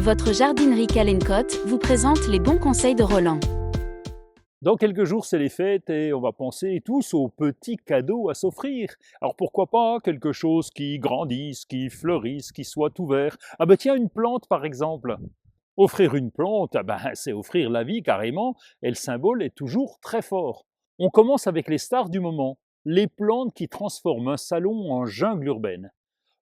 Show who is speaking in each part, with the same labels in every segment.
Speaker 1: Votre jardinerie Calencotte vous présente les bons conseils de Roland.
Speaker 2: Dans quelques jours, c'est les fêtes et on va penser tous aux petits cadeaux à s'offrir. Alors pourquoi pas quelque chose qui grandisse, qui fleurisse, qui soit ouvert. Ah ben tiens, une plante par exemple. Offrir une plante, c'est offrir la vie carrément, et le symbole est toujours très fort. On commence avec les stars du moment, les plantes qui transforment un salon en jungle urbaine.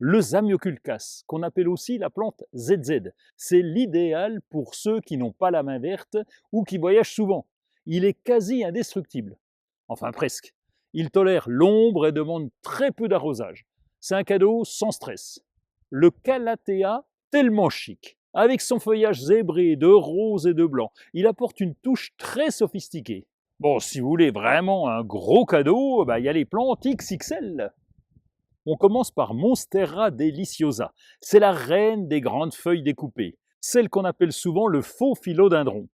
Speaker 2: Le Zamioculcas, qu'on appelle aussi la plante ZZ, c'est l'idéal pour ceux qui n'ont pas la main verte ou qui voyagent souvent. Il est quasi indestructible. Enfin presque. Il tolère l'ombre et demande très peu d'arrosage. C'est un cadeau sans stress. Le Calathea, tellement chic. Avec son feuillage zébré de rose et de blanc, il apporte une touche très sophistiquée. Bon, si vous voulez vraiment un gros cadeau, il y a les plantes XXL. On commence par Monstera deliciosa. C'est la reine des grandes feuilles découpées, celle qu'on appelle souvent le faux philodendron.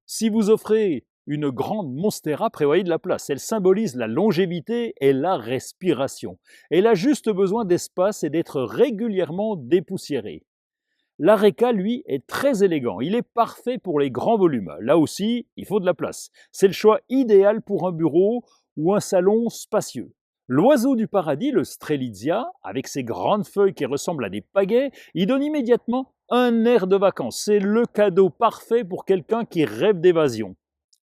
Speaker 2: Si vous offrez une grande Monstera, prévoyez de la place. Elle symbolise la longévité et la respiration. Elle a juste besoin d'espace et d'être régulièrement dépoussiérée. L'Areca, lui, est très élégant. Il est parfait pour les grands volumes. Là aussi, il faut de la place. C'est le choix idéal pour un bureau ou un salon spacieux. L'oiseau du paradis, le Strelitzia, avec ses grandes feuilles qui ressemblent à des pagaies, il donne immédiatement un air de vacances. C'est le cadeau parfait pour quelqu'un qui rêve d'évasion.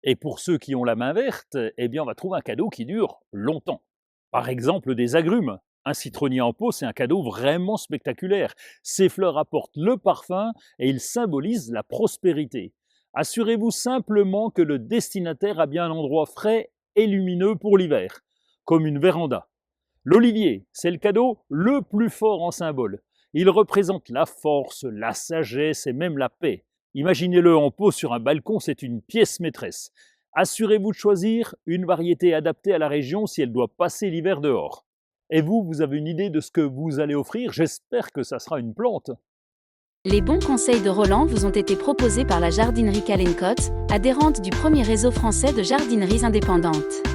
Speaker 2: Et pour ceux qui ont la main verte, on va trouver un cadeau qui dure longtemps. Par exemple, des agrumes. Un citronnier en pot, c'est un cadeau vraiment spectaculaire. Ces fleurs apportent le parfum et ils symbolisent la prospérité. Assurez-vous simplement que le destinataire a bien un endroit frais et lumineux pour l'hiver, comme une véranda. L'olivier, c'est le cadeau le plus fort en symbole. Il représente la force, la sagesse et même la paix. Imaginez-le en pot sur un balcon, c'est une pièce maîtresse. Assurez-vous de choisir une variété adaptée à la région si elle doit passer l'hiver dehors. Et vous avez une idée de ce que vous allez offrir? J'espère que ça sera une plante.
Speaker 1: Les bons conseils de Roland vous ont été proposés par la jardinerie Calencotte, adhérente du premier réseau français de jardineries indépendantes.